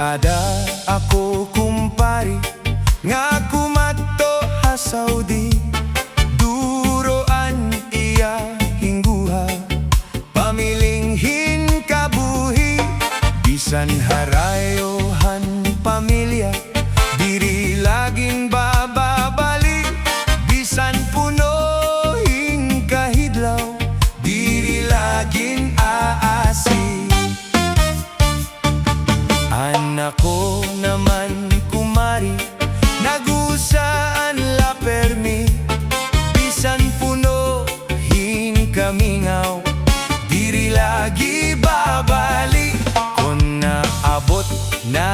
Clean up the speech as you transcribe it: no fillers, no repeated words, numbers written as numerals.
Kada ako kumpari nga kumato ha Saudi, duroan iya hingguha, pamilinghin kabuhi. Bisan harayohan pamilya, diri laging bababali. Bisan punohin kahidlaw, diri laging aasi. Anak ko naman kumari, nagusaan la permi. Bisan punohin kamingaw, diri lagi babali. Kung naabot na